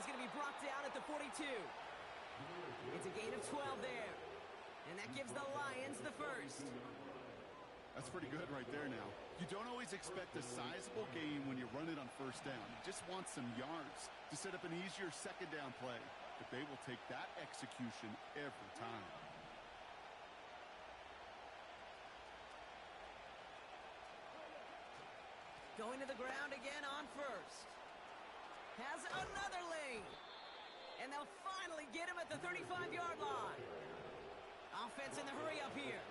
he's going to be brought down at the 42. It's a gain of 12 there. And that gives the Lions the first. That's pretty good right there now. You don't always expect a sizable gain when you run it on first down. You just want some yards to set up an easier second down play. But they will take that execution every time. Going to the ground again on first. Has another lane. And they'll finally get him at the 35-yard line. Offense in the hurry up here.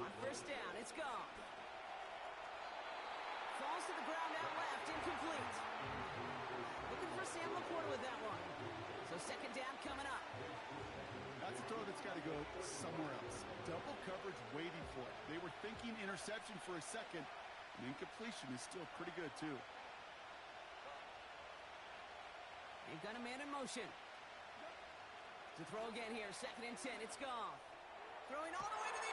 On first down, it's gone. Falls to the ground out left, incomplete. Looking for Sam Laporta with that one. So second down coming up. That's a throw that's got to go somewhere else. Double coverage waiting for it. They were thinking interception for a second. And incompletion is still pretty good, too. They've got a man in motion. To throw again here, 2nd and 10, it's gone. Throwing all the way to the...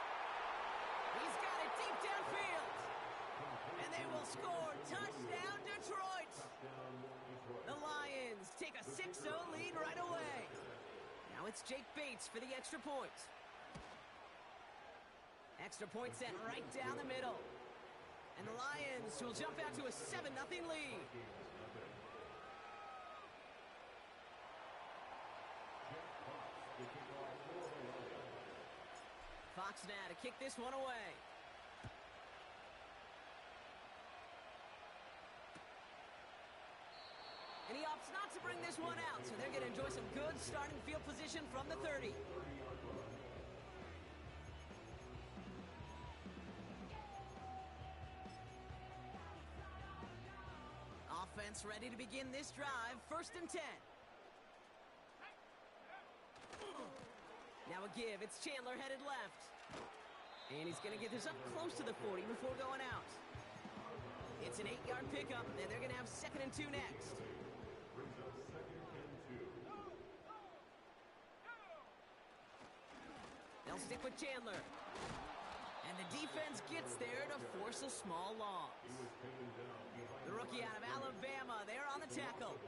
He's got it deep downfield. And they will score. Touchdown, Detroit. The Lions take a 6-0 lead right away. Now it's Jake Bates for the extra point. Extra point sent right down the middle. And the Lions will jump out to a 7-0 lead. Fox now to kick this one away. And he opts not to bring this one out, so they're going to enjoy some good starting field position from the 30. Offense ready to begin this drive, 1st and 10. Now a give, it's Chandler headed left. And he's going to get this up close to the 40 before going out. It's an 8-yard pickup, and they're going to have 2nd and 2 next. They'll stick with Chandler. And the defense gets there to force a small loss. The rookie out of Alabama, they're on the tackle.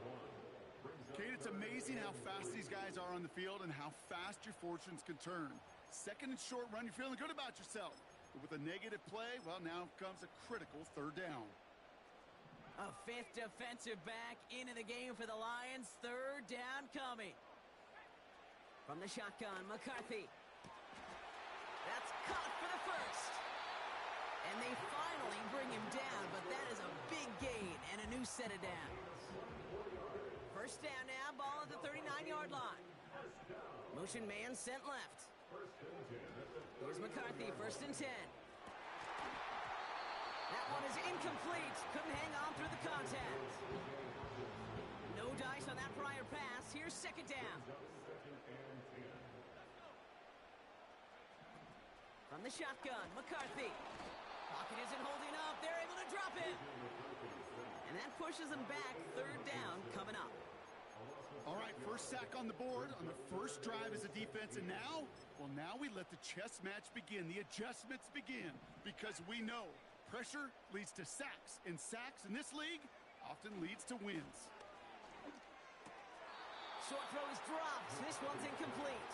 Kate, it's amazing how fast these guys are on the field and how fast your fortunes can turn. 2nd and short run, you're feeling good about yourself. But with a negative play, well, now comes a critical 3rd down. A 5th defensive back into the game for the Lions. 3rd down coming. From the shotgun, McCarthy. That's caught for the first. And they finally bring him down, but that is a big gain and a new set of downs. 1st down now, ball at the 39-yard line. Motion man sent left. Here's McCarthy, 1st and 10. That one is incomplete. Couldn't hang on through the contact. No dice on that prior pass. Here's 2nd down. From the shotgun, McCarthy. Pocket isn't holding up. They're able to drop it. And that pushes them back. 3rd down coming up. All right, first sack on the board on the first drive as a defense. And now, well, now we let the chess match begin. The adjustments begin because we know pressure leads to sacks. And sacks in this league often leads to wins. Short throw is dropped. This one's incomplete.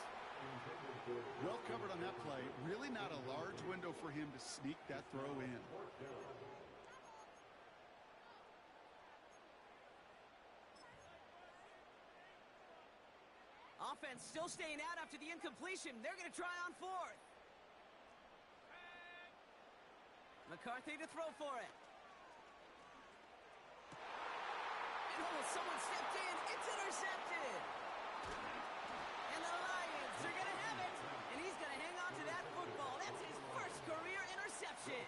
Well covered on that play. Really not a large window for him to sneak that throw in. Offense still staying out after the incompletion. They're going to try on 4th. McCarthy to throw for it. And someone stepped in. It's intercepted. And the Lions are going to have it. And he's going to hang on to that football. That's his first career interception.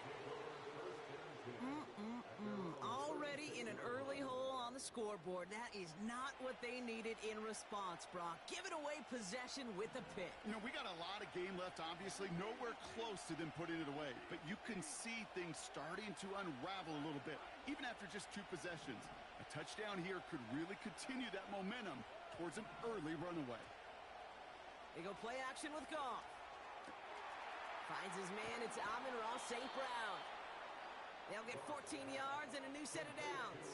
Already in an early hole on the scoreboard. That is not what they needed in response, Brock. Giving away possession with a pick. You know, we got a lot of game left, obviously. Nowhere close to them putting it away. But you can see things starting to unravel a little bit, even after just 2 possessions. A touchdown here could really continue that momentum towards an early runaway. They go play action with Goff. Finds his man. It's Amon-Ra St. Brown. They'll get 14 yards and a new set of downs.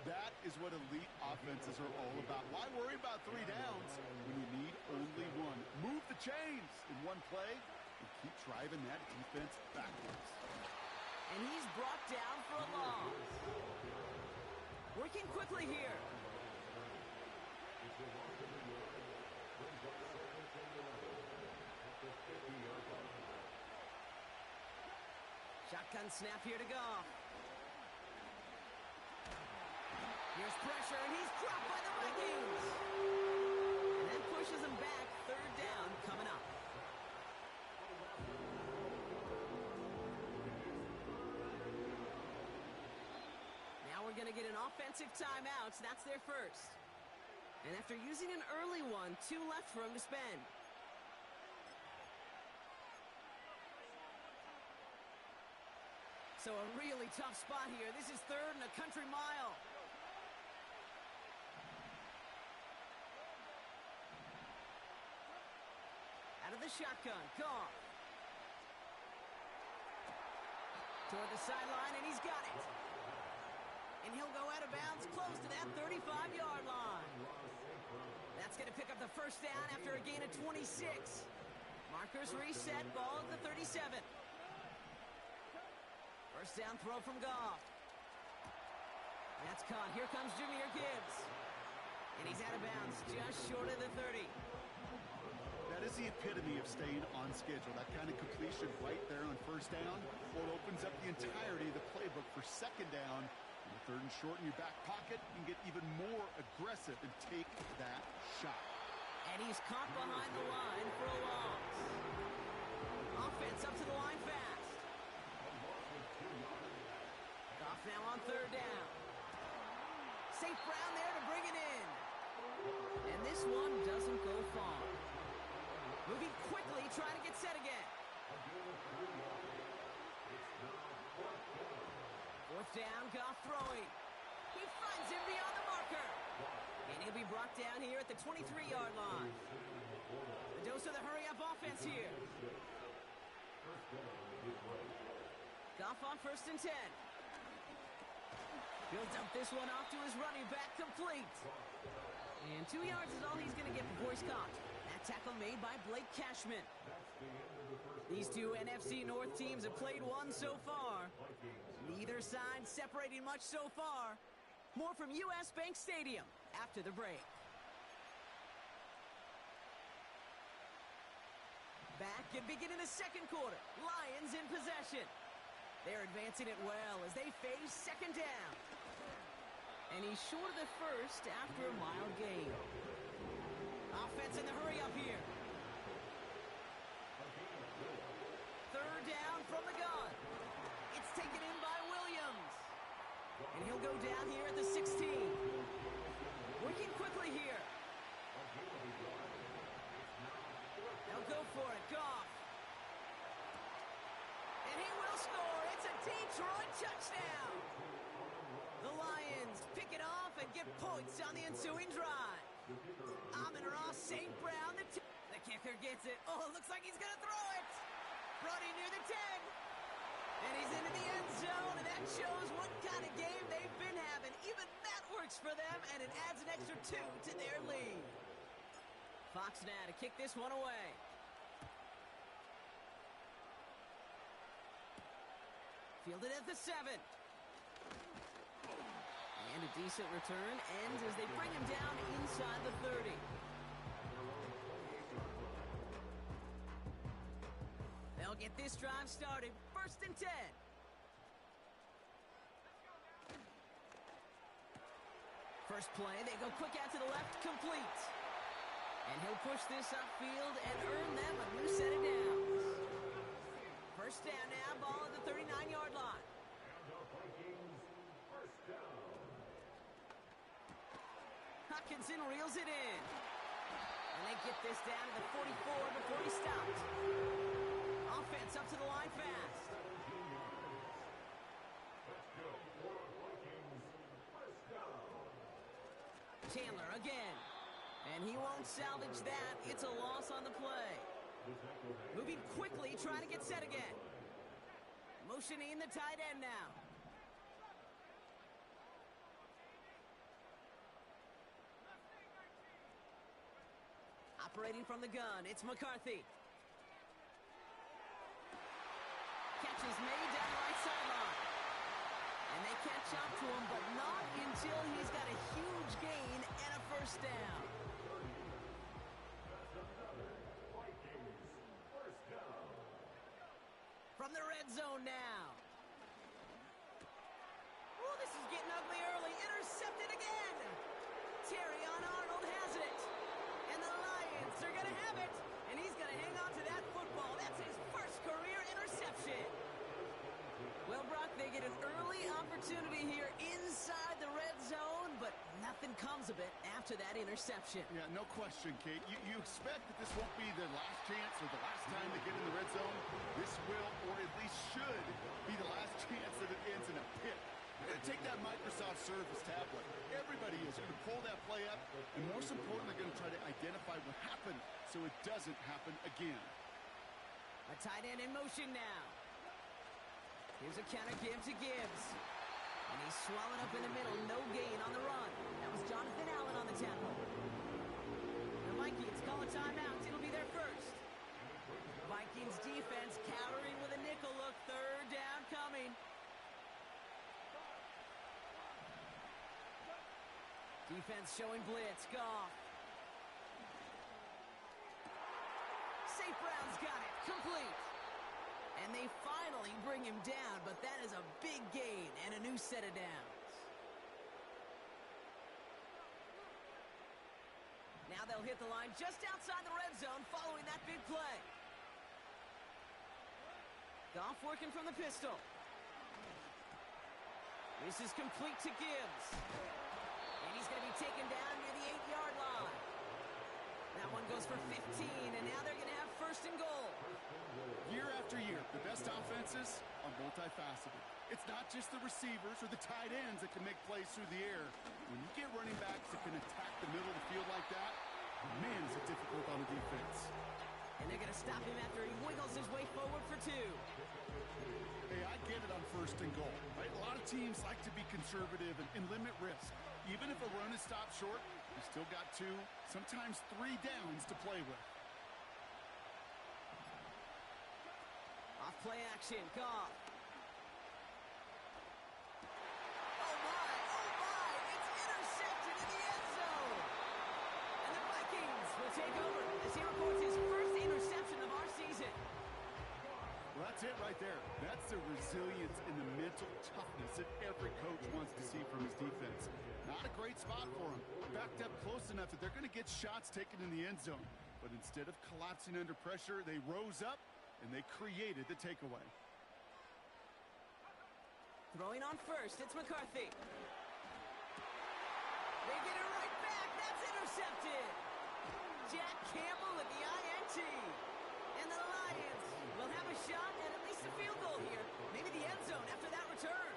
That is what elite offenses are all about. Why worry about 3 downs when you need only one? Move the chains in one play and keep driving that defense backwards. And he's brought down for a loss. Working quickly here. Shotgun snap here to Goff. Here's pressure, and he's dropped by the Vikings. And that pushes him back. 3rd down coming up. Now we're going to get an offensive timeout. So that's their first. And after using an early one, 2 left for him to spend. So a really tough spot here. This is 3rd and a country mile. Out of the shotgun, Goff. Toward the sideline, and he's got it. And he'll go out of bounds close to that 35-yard line. That's going to pick up the first down after a gain of 26. Markers reset, ball at the 37. First down throw from Goff. That's caught. Here comes Jahmyr Gibbs. And he's out of bounds just short of the 30. That is the epitome of staying on schedule. That kind of completion right there on first down. Well, it opens up the entirety of the playbook for 2nd down. And 3rd and short in your back pocket, you can get even more aggressive and take that shot. And he's caught behind the line for a loss. Offense up to the line fast. Goff now on 3rd down. St. Brown there to bring it in. And this one doesn't go far. Moving quickly, trying to get set again. 4th down, Goff throwing. He finds him beyond the marker. And he'll be brought down here at the 23-yard line. A dose of the hurry-up offense here. Goff on 1st and 10. He'll dump this one off to his running back, complete. And 2 yards is all he's going to get before he's caught. That tackle made by Blake Cashman. These 2 NFC North teams have played one so far. Neither side separating much so far. More from U.S. Bank Stadium after the break. Back and beginning the 2nd quarter. Lions in possession. They're advancing it well as they face 2nd down. And he's short of the first after a mild gain. Offense in the hurry-up here. 3rd down from the gun. It's taken in by Williams. And he'll go down here at the 16. Working quickly here. They'll go for it. Goff. And he will score. It's a Detroit touchdown. The Lions pick it off and get points on the ensuing drive. Amon-Ra St. Brown, the kicker gets it. Oh, it looks like he's going to throw it. Brody near the 10. And he's into the end zone, and that shows what kind of game they've been having. Even that works for them, and it adds an extra 2 to their lead. Fox now to kick this one away. Fielded at the 7. And a decent return ends as they bring him down inside the 30. They'll get this drive started. 1st and 10. First play, they go quick out to the left, complete. And he'll push this upfield and earn them a new set of downs. First down now, ball at the 39-yard line. Hutchinson reels it in. And they get this down to the 44 before he stopped. Offense up to the line fast. Chandler again. And he won't salvage that. It's a loss on the play. Moving quickly, trying to get set again. motioning the tight end now. Operating from the gun, it's McCarthy. Catch is made down the right sideline. And they catch up to him, but not until he's got a huge gain and a first down. From the red zone now. Oh, this is getting ugly early. Intercepted again. Terry on Arnold has it. And the Lions are going to have it. And he's going to hang on to that football. That's his first career interception. Well, Brock, they get an early opportunity here inside the red zone, but nothing comes of it after that interception. Yeah, no question, Kate. You expect that this won't be their last chance or the last time they get in the red zone. This will, or at least should, be the last chance that it ends in a pick. You're going to take that Microsoft Surface tablet. Everybody is going to pull that play up, and most importantly, they're going to try to identify what happened so it doesn't happen again. A tight end in motion now. Here's a counter give to Gibbs. And he's swallowed up in the middle. No gain on the run. That was Jonathan Allen on the tackle. The Vikings call a timeout. It'll be their first. Vikings defense cowering with a nickel look. Third down coming. Defense showing blitz. Goff. St. Brown's got it. Complete. And they finally bring him down, but that is a big gain and a new set of downs. Now they'll hit the line just outside the red zone following that big play. Goff working from the pistol. This is complete to Gibbs. And he's going to be taken down near the 8-yard line. That one goes for 15, and now they're going to have first and goal. Year after year, the best offenses are multifaceted. It's not just the receivers or the tight ends that can make plays through the air. When you get running backs that can attack the middle of the field like that, man, is it difficult on the defense. And they're going to stop him after he wiggles his way forward for 2. Hey, I get it on first and goal, right? A lot of teams like to be conservative and limit risk. Even if a run is stopped short, you still got 2, sometimes 3 downs to play with. Off play action, Goff. Oh my, it's intercepted in the end zone. And the Vikings will take over as he records his first interception of our season. Well, that's it right there. That's the resilience and the mental toughness that every coach wants to see from his defense. Not a great spot for him. Backed up close enough that they're going to get shots taken in the end zone. But instead of collapsing under pressure, they rose up and they created the takeaway. Throwing on first, it's McCarthy. They get it right back. That's intercepted. Jack Campbell with the INT. And the Lions will have a shot at least a field goal here. Maybe the end zone after that return.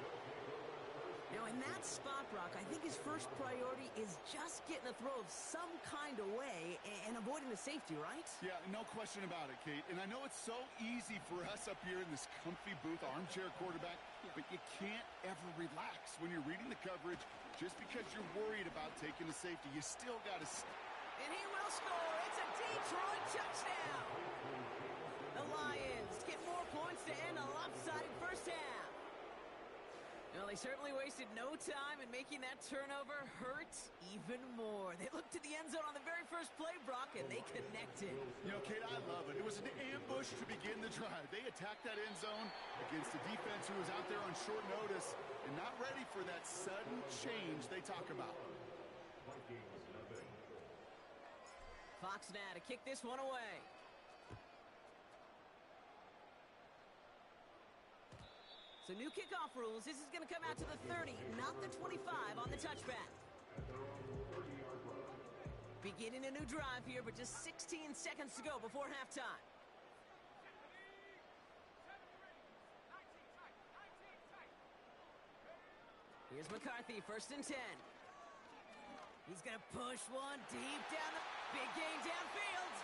Now, in that spot, Brock, I think his first priority is just getting a throw of some kind of way and avoiding the safety, right? Yeah, no question about it, Kate. And I know it's so easy for us up here in this comfy booth, armchair quarterback, but you can't ever relax when you're reading the coverage. Just because you're worried about taking a safety, you still got to... And he will score. It's a Detroit touchdown. The Lions get more points to end a lopsided first half. Well, they certainly wasted no time in making that turnover hurt even more. They looked to the end zone on the very first play, Brock, and they connected. You know, Kate, I love it. It was an ambush to begin the drive. They attacked that end zone against a defense who was out there on short notice and not ready for that sudden change they talk about. Fox now to kick this one away. So new kickoff rules. This is going to come out to the 30, not the 25 on the touchback. Beginning a new drive here, but just 16 seconds to go before halftime. Here's McCarthy, 1st and 10. He's going to push one deep down the big game downfield.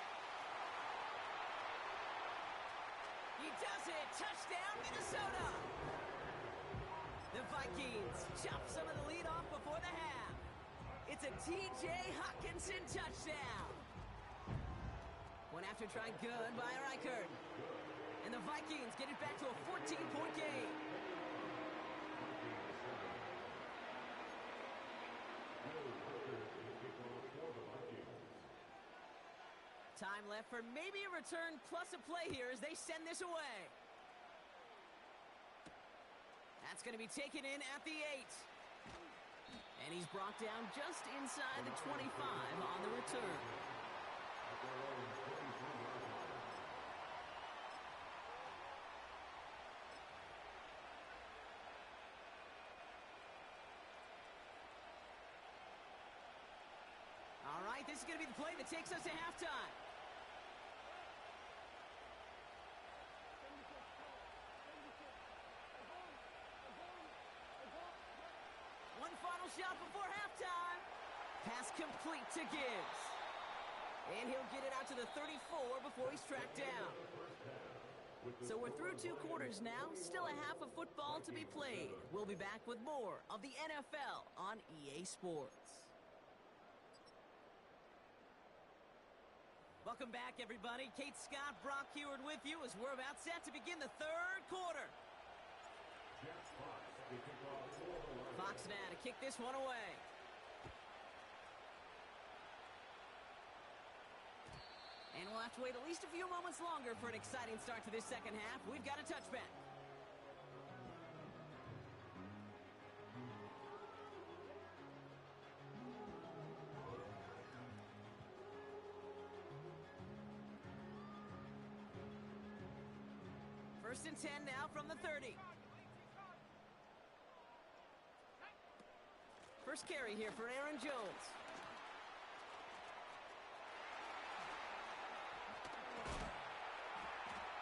He does it. Touchdown, Minnesota. The Vikings chop some of the lead off before the half. It's a T.J. Hockenson touchdown. One after try good by Reichert. And the Vikings get it back to a 14-point game. Time left for maybe a return plus a play here as they send this away. That's going to be taken in at the 8. And he's brought down just inside the 25 on the return. All right, this is going to be the play that takes us to halftime. One final shot before halftime. Pass complete to Gibbs. And he'll get it out to the 34 before he's tracked down. So we're through 2 quarters now. Still a half of football to be played. We'll be back with more of the NFL on EA Sports. Welcome back, everybody. Kate Scott, Brock Heward with you as we're about set to begin the 3rd quarter. Fox now to kick this one away. And we'll have to wait at least a few moments longer for an exciting start to this second half. We've got a touchback. First and 10 now from the 30. First carry here for Aaron Jones.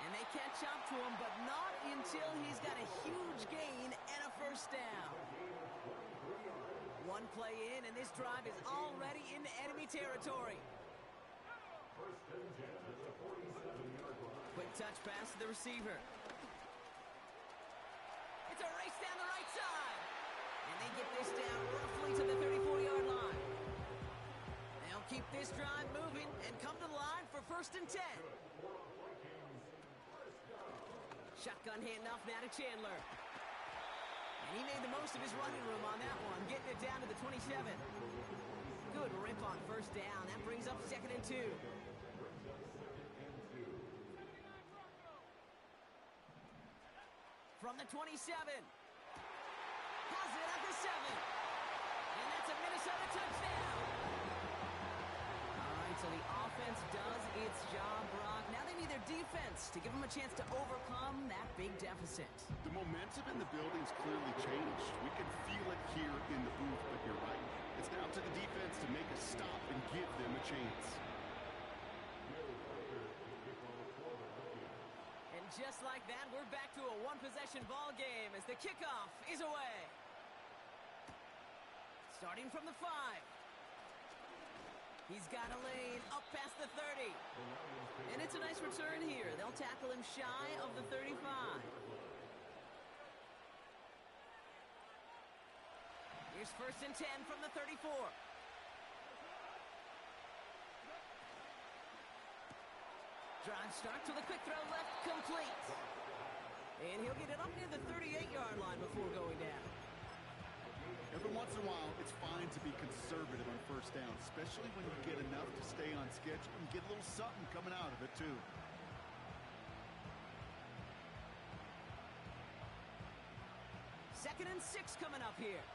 And they catch up to him, but not until he's got a huge gain and a first down. One play in, and this drive is already into enemy territory. Quick touch pass to the receiver. It's a race down the right side. And they get this down roughly to the 34-yard line. They'll keep this drive moving and come to the line for first and 10. Shotgun handoff now to Chandler. And he made the most of his running room on that one, getting it down to the 27. Good rip on first down. That brings up second and 2. From the 27. Has it at the 7. And that's a Minnesota touchdown. All right, so the offense does its job, Brock. Now they need their defense to give them a chance to overcome that big deficit. The momentum in the building's clearly changed. We can feel it here in the booth, but you're right. It's now to the defense to make a stop and give them a chance. And just like that, we're back to a one-possession ball game as the kickoff is away. Starting from the 5. He's got a lane up past the 30. And it's a nice return here. They'll tackle him shy of the 35. Here's first and 10 from the 34. Drive starts with a quick throw left, complete. And he'll get it up near the 38-yard line before going down. Every once in a while, it's fine to be conservative on first down, especially when you get enough to stay on schedule and get a little something coming out of it, too. Second and 6 coming up here.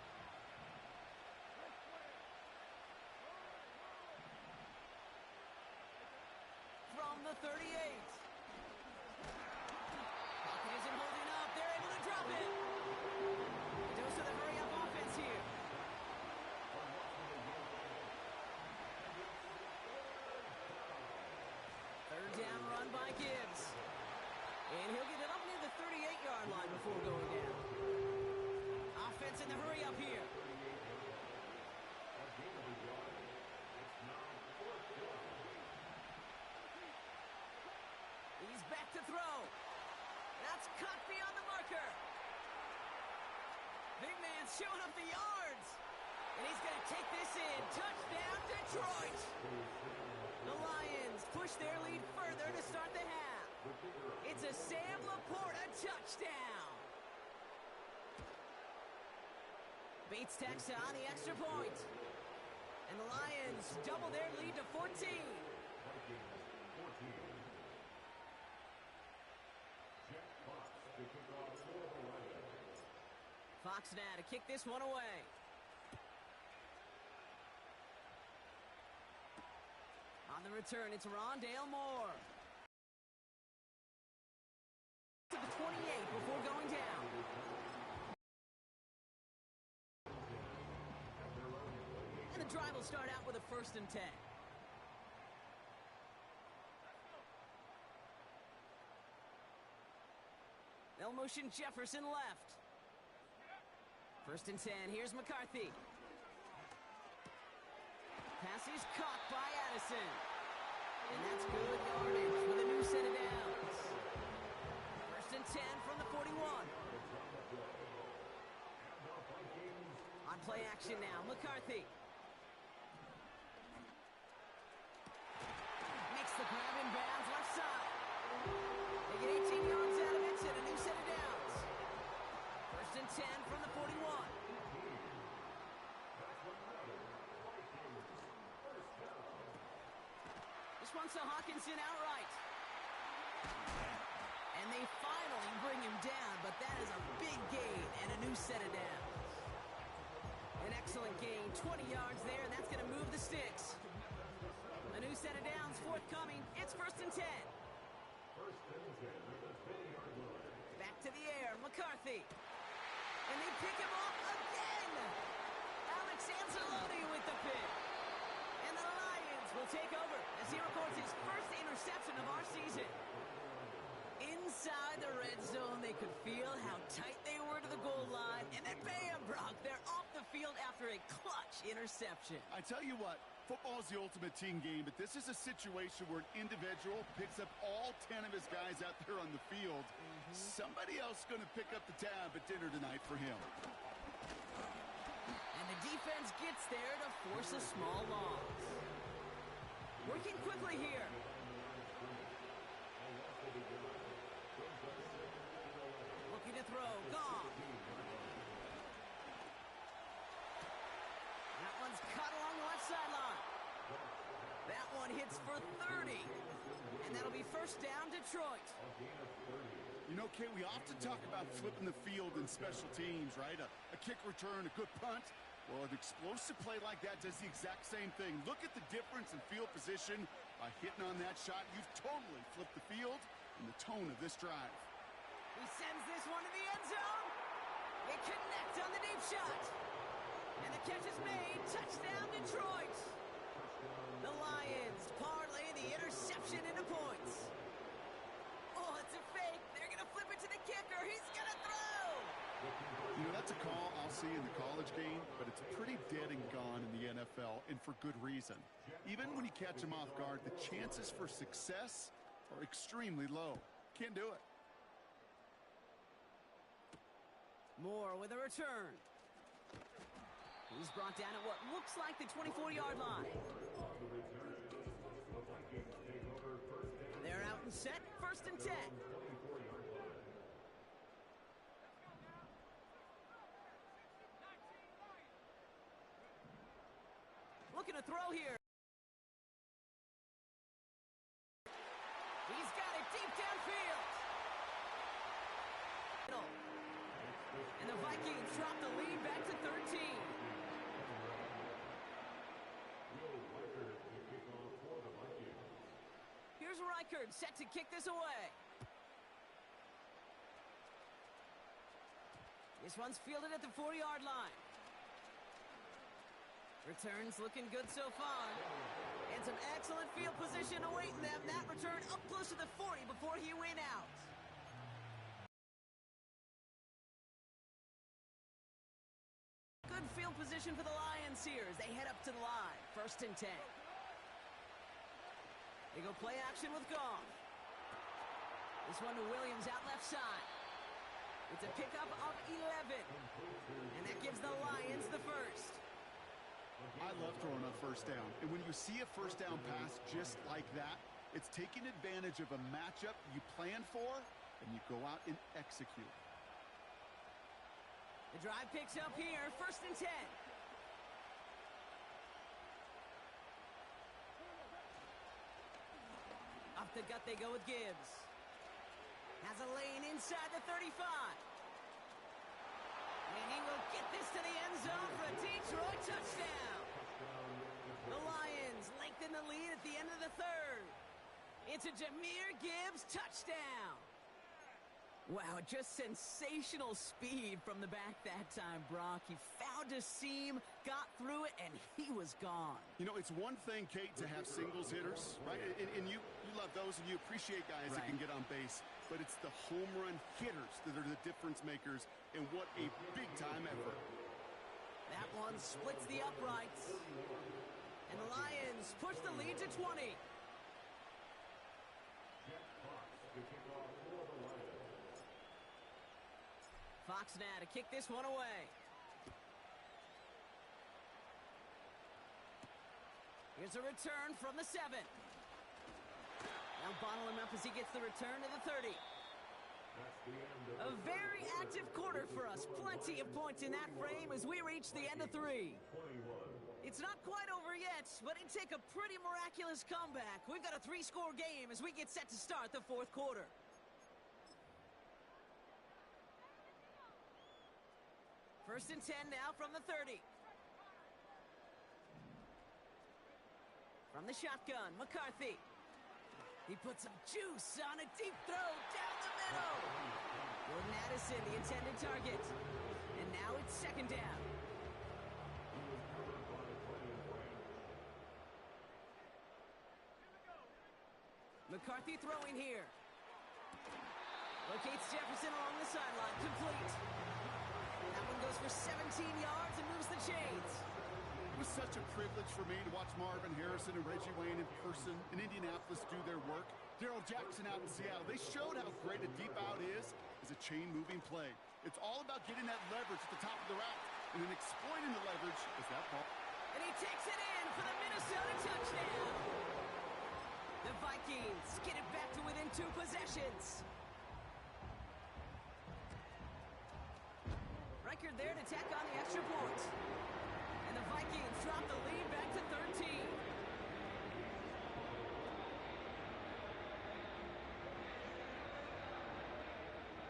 From the 38. Pocket isn't holding up. They're able to drop it. Dose of the hurry-up offense here. Third down run by Gibbs. And he'll get it up near the 38-yard line before going down. Offense in the hurry-up here. He's back to throw. It's showing up the yards. And he's going to take this in. Touchdown, Detroit. The Lions push their lead further to start the half. It's a Sam Laporta touchdown. Bates tacks on the extra point. And the Lions double their lead to 14. Fox now to kick this one away. On the return, it's Rondale Moore. To the 28 before going down. And the drive will start out with a 1st and 10. They'll motion Jefferson left. 1st and 10. Here's McCarthy. Pass is caught by Addison. And that's good yardage with a new set of downs. 1st and 10 from the 41. On play action now, McCarthy. Makes the grab in bounds left side. They get 18 yards out of it and a new set of downs. 1st and 10 from the 41. This one's to Hawkinson outright. And they finally bring him down, but that is a big gain and a new set of downs. An excellent gain, 20 yards there, and that's going to move the sticks. A new set of downs forthcoming. It's 1st and 10. Back to the air, McCarthy. And they pick him off again. Alex Anzalone with the pick. And the Lions will take over as he records his first interception of our season. Inside the red zone, they could feel how tight they were to the goal line. And then bam, Brock, they're off the field after a clutch interception. I tell you what, football is the ultimate team game, but this is a situation where an individual picks up all 10 of his guys out there on the field. Somebody else going to pick up the tab at dinner tonight for him. And the defense gets there to force a small loss. Working quickly here. Looking to throw, gone. That one's cut along the left sideline. That one hits for 30. And that'll be 1st down, Detroit. You know, Kay, we often talk about flipping the field in special teams, right? A kick return, a good punt. Well, an explosive play like that does the exact same thing. Look at the difference in field position. By hitting on that shot, you've totally flipped the field and the tone of this drive. He sends this one to the end zone. They connect on the deep shot. And the catch is made. Touchdown, Detroit. The Lions parlay the interception into points. Oh, it's a fake. They're going to flip it to the kicker. He's going to throw. You know, that's a call I'll see in the college game, but it's pretty dead and gone in the NFL, and for good reason. Even when you catch him off guard, the chances for success are extremely low. Can't do it. Moore with a return. He's brought down at what looks like the 24-yard line. They're out and set. 1st and 10. Looking to throw here. He's got it deep downfield. And the Vikings drop the lead back to 13. Here's Reichard set to kick this away. This one's fielded at the 40-yard line. Returns looking good so far. And some excellent field position awaiting them. That return up close to the 40 before he went out. Good field position for the Lions here as they head up to the line. 1st and 10. They go play action with Goff. This one to Williams out left side. It's a pickup of 11. And that gives the Lions the first. I love throwing on first down. And when you see a first down pass just like that, it's taking advantage of a matchup you plan for, and you go out and execute. The drive picks up here, 1st and 10. Off the gut they go with Gibbs. Has a lane inside the 35. And he will get this to the end zone for a Detroit touchdown. The Lions lengthen the lead at the end of the 3rd. It's a Jahmyr Gibbs touchdown. Wow, just sensational speed from the back that time, Brock. He found a seam, got through it, and he was gone. You know, it's one thing, Kate, to have singles hitters, right? And you love those, and you appreciate guys that can get on base. But it's the home run hitters that are the difference makers, and what a big-time effort. That one splits the uprights. And the Lions push the lead to 20. Fox now to kick this one away. Here's a return from the 7. Now bottle him up as he gets the return to the 30. A very active quarter for us. Plenty of points in that frame as we reach the end of 3. It's not quite over yet, but it'd take a pretty miraculous comeback. We've got a 3-score game as we get set to start the 4th quarter. First and 10 now from the 30. From the shotgun, McCarthy. He puts some juice on a deep throw down the middle. Jordan Addison, the intended target. And now it's 2nd down. McCarthy throwing here. Locates Jefferson along the sideline, complete. That one goes for 17 yards and moves the chains. It was such a privilege for me to watch Marvin Harrison and Reggie Wayne in person in Indianapolis do their work. Darrell Jackson out in Seattle. They showed how great a deep out is as a chain-moving play. It's all about getting that leverage at the top of the route and then exploiting the leverage as that ball. And he takes it in for the Minnesota touchdown. The Vikings get it back to within 2 possessions. Record there to tack on the extra point. And the Vikings drop the lead back to 13.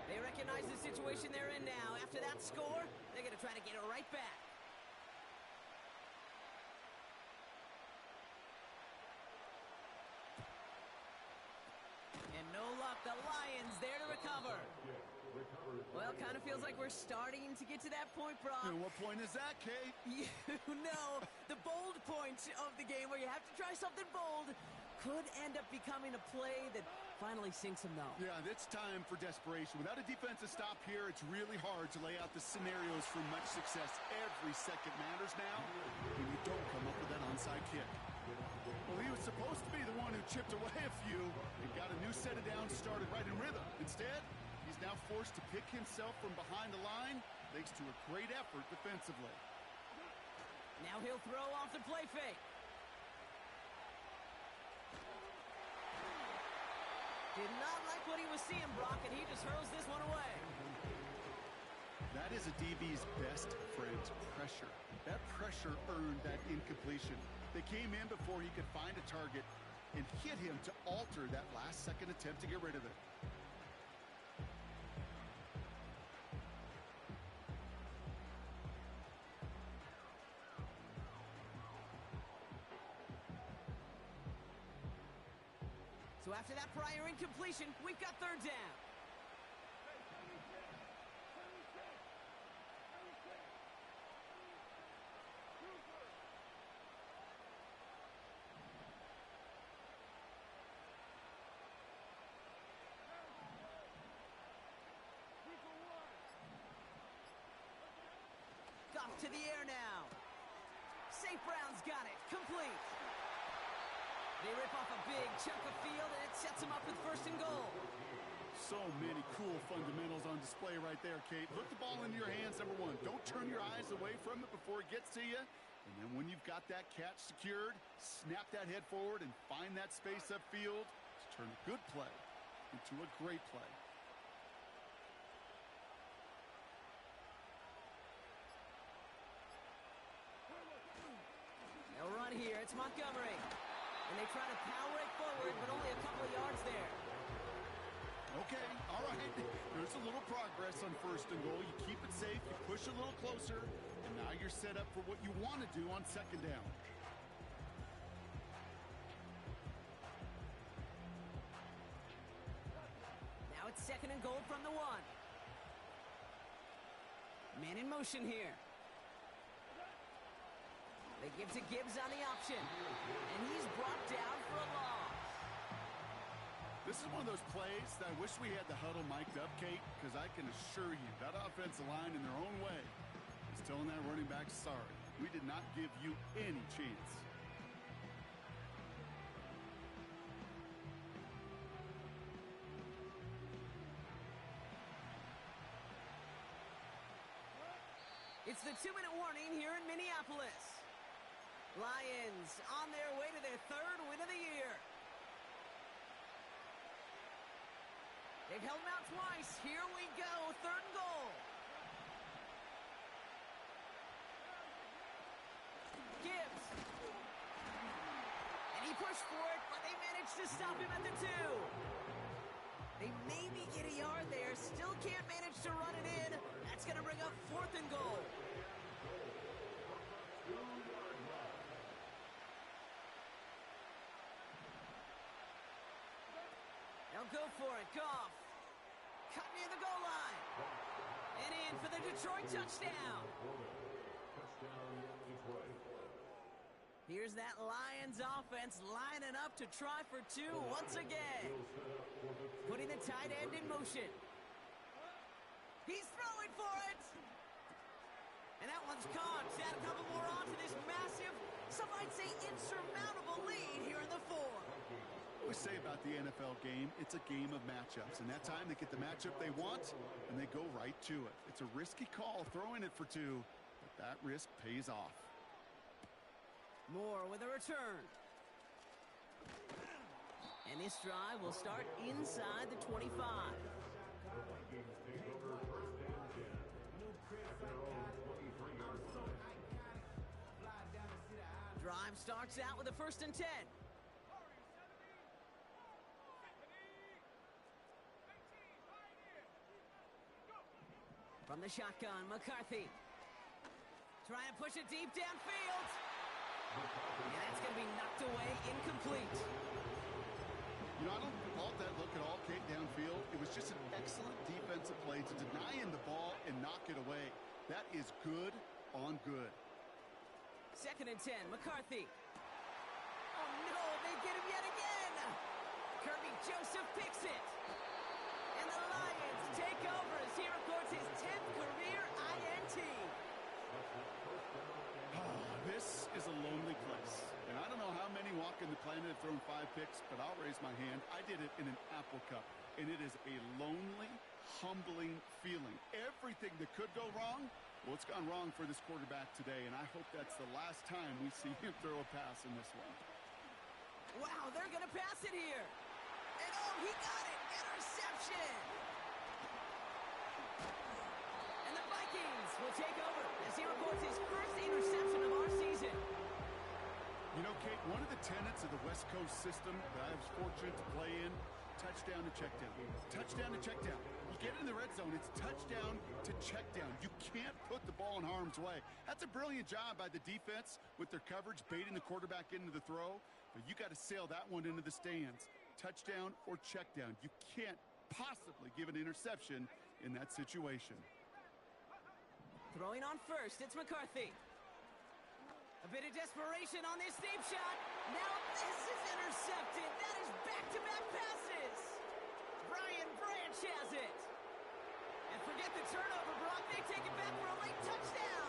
They recognize the situation they're in now. After that score, they're going to try to get it right back. And no luck, the Lions there to recover. Well, kind of feels like we're starting to get to that point, Brock. And what point is that, Kate? You know, the bold point of the game where you have to try something bold could end up becoming a play that finally sinks them, though. Yeah, it's time for desperation. Without a defensive stop here, it's really hard to lay out the scenarios for much success. Every second matters now when you don't come up with that onside kick. Well, he was supposed to be the one who chipped away a few and got a new set of downs started right in rhythm. Instead, he's now forced to pick himself from behind the line thanks to a great effort defensively. Now he'll throw off the play fake. Did not like what he was seeing, Brock, and he just hurls this one away. That is a DB's best friend, pressure. That pressure earned that incompletion. They came in before he could find a target and hit him to alter that last-second attempt to get rid of it. So after that prior incompletion, we've got 3rd down. Goff to the air now. St. Brown's got it. Complete. They rip off a big chunk of field, and it sets them up with 1st and goal. So many cool fundamentals on display right there, Kate. Look the ball into your hands, number one. Don't turn your eyes away from it before it gets to you. And then when you've got that catch secured, snap that head forward and find that space upfield to turn a good play into a great play. They'll run here. It's Montgomery. And they try to power it forward, but only a couple of yards there. Okay, all right. There's a little progress on 1st and goal. You keep it safe, you push a little closer, and now you're set up for what you want to do on 2nd down. Now it's 2nd and goal from the 1. Man in motion here. They give to Gibbs on the option, and he's brought down for a loss. This is one of those plays that I wish we had the huddle mic'd up, Kate, because I can assure you that offensive line in their own way is telling that running back, sorry, we did not give you any chance. It's the 2-minute warning here in Minneapolis. Lions on their way to their 3rd win of the year. They've held them out twice. Here we go. 3rd and goal. Gibbs. And he pushed for it, but they managed to stop him at the 2. They maybe get a yard there. Still can't manage to run it in. That's going to bring up 4th and goal. They'll go for it. Goff. Cut near the goal line. And in for the Detroit touchdown. Here's that Lions offense lining up to try for 2 once again. Putting the tight end in motion. He's throwing for it. And that one's caught. Add a couple more on to this massive, some might say insurmountable lead here in the 4th. I always say about the NFL game, it's a game of matchups. And that time they get the matchup they want, and they go right to it. It's a risky call throwing it for 2, but that risk pays off. Moore with a return. And this drive will start inside the 25. Drive starts out with a 1st and 10. From the shotgun, McCarthy. Trying to push it deep downfield. And that's going to be knocked away, incomplete. You know, I don't fault that look at all, Kate, downfield. It was just an excellent defensive play to deny him the ball and knock it away. That is good on good. 2nd and 10, McCarthy. Oh, no, they get him yet again. Kirby Joseph picks it. And the Lions take over as he records his 10th career INT. This is a lonely place. And I don't know how many walking the planet have thrown 5 picks, but I'll raise my hand. I did it in an Apple Cup. And it is a lonely, humbling feeling. Everything that could go wrong, well, it's gone wrong for this quarterback today. And I hope that's the last time we see him throw a pass in this one. Wow, they're going to pass it here. And oh, he got it. Interception. And the Vikings will take over as he records his first interception of our season. You know, Kate, one of the tenets of the West Coast system that I was fortunate to play in, touchdown to check down. Touchdown to check down. You get in the red zone, it's touchdown to check down. You can't put the ball in harm's way. That's a brilliant job by the defense with their coverage, baiting the quarterback into the throw. But you got to sail that one into the stands. Touchdown or check down. You can't possibly give an interception in that situation. Throwing on first, it's McCarthy. A bit of desperation on this deep shot. Now this is intercepted. That is back-to-back passes. Brian Branch has it. And forget the turnover, Brock. They take it back for a late touchdown.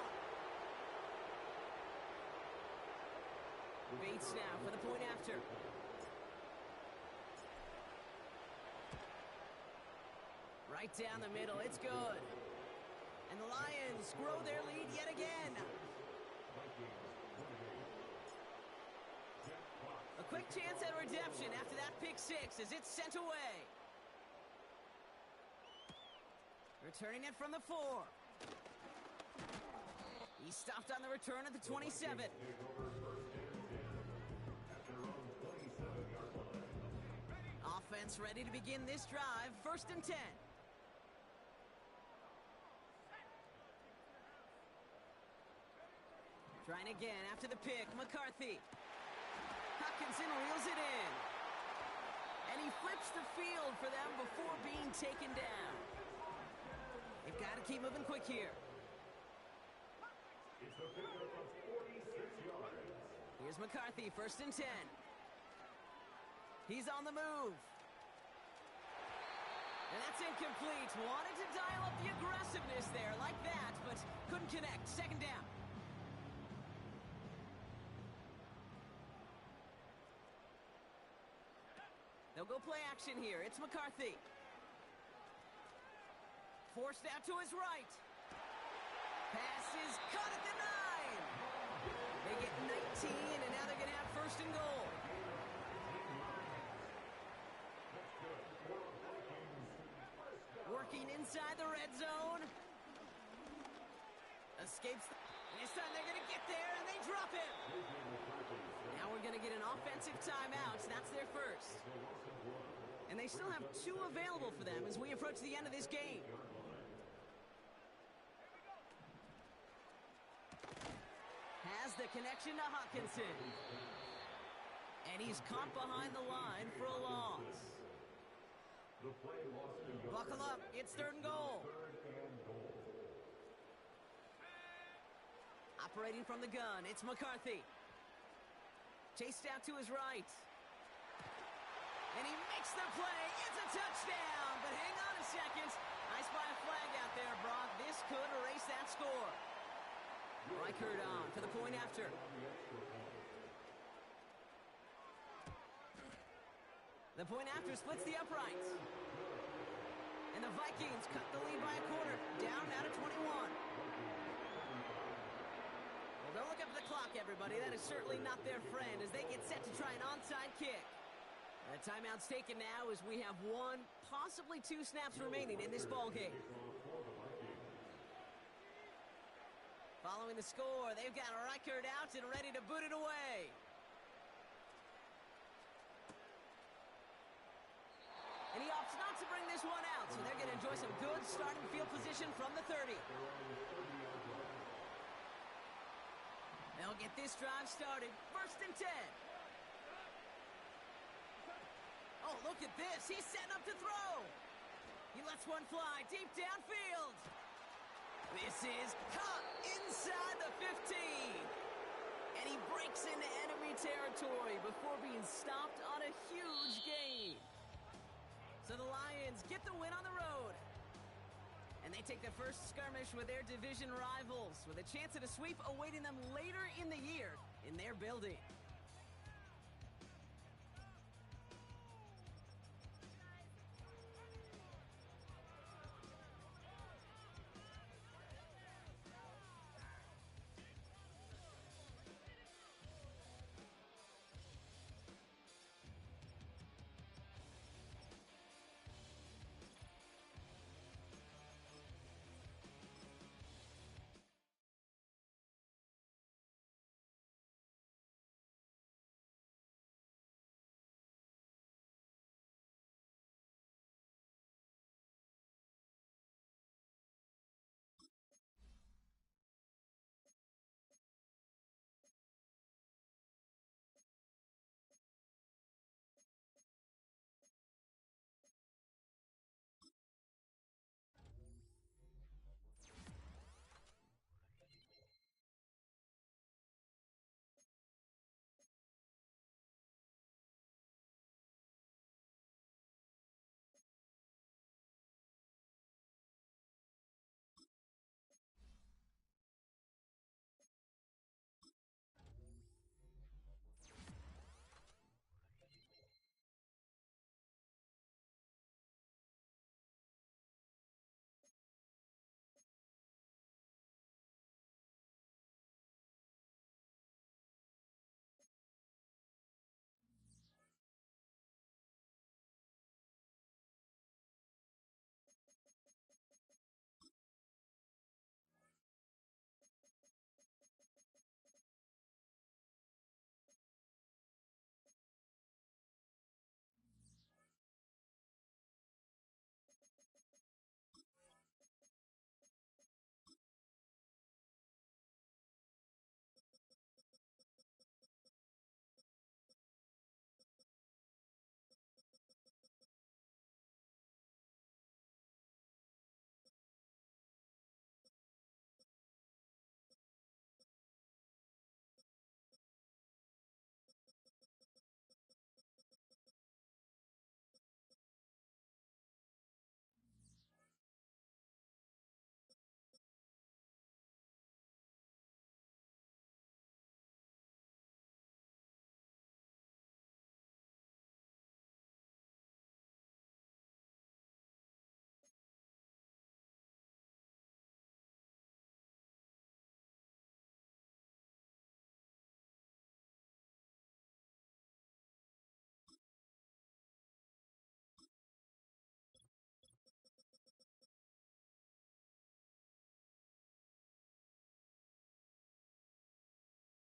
Bates now for the point after. Right down the middle. It's good. And the Lions grow their lead yet again. A quick chance at redemption after that pick six as it's sent away. Returning it from the 4. He stopped on the return at the 27. Offense ready to begin this drive. 1st and 10. Trying again after the pick. McCarthy. Hutchinson reels it in. And he flips the field for them before being taken down. They've got to keep moving quick here. Here's McCarthy, 1st and 10. He's on the move. And that's incomplete. Wanted to dial up the aggressiveness there like that, but couldn't connect. 2nd down. They'll go play action here. It's McCarthy. Forced out to his right. Pass is cut at the 9. They get 19, and now they're going to have 1st and goal. Working inside the red zone. Escapes. And this time they're going to get there, and they drop him. Now we're going to get an offensive timeout. That's their first. And they still have 2 available for them as we approach the end of this game. Has the connection to Hutchinson. And he's caught behind the line for a loss. Buckle up. It's 3rd and goal. Operating from the gun, it's McCarthy. Chased out to his right. And he makes the play. It's a touchdown. But hang on a second. I spy a flag out there, Brock. This could erase that score. Reichert on for the point after. The point after splits the uprights. And the Vikings cut the lead by a quarter. Down now to 21. Well, don't look up at the clock, everybody. That is certainly not their friend as they get set to try an onside kick. The timeout's taken now as we have 1, possibly 2 snaps remaining in this ball game. Following the score, they've got Reichert out and ready to boot it away. And he opts not to bring this one out, so they're going to enjoy some good starting field position from the 30. They'll get this drive started. 1st and 10. Oh, look at this. He's setting up to throw. He lets one fly deep downfield. This is caught inside the 15. And he breaks into enemy territory before being stopped on a huge gain. So the Lions get the win on the road. And they take their first skirmish with their division rivals with a chance at a sweep awaiting them later in the year in their building.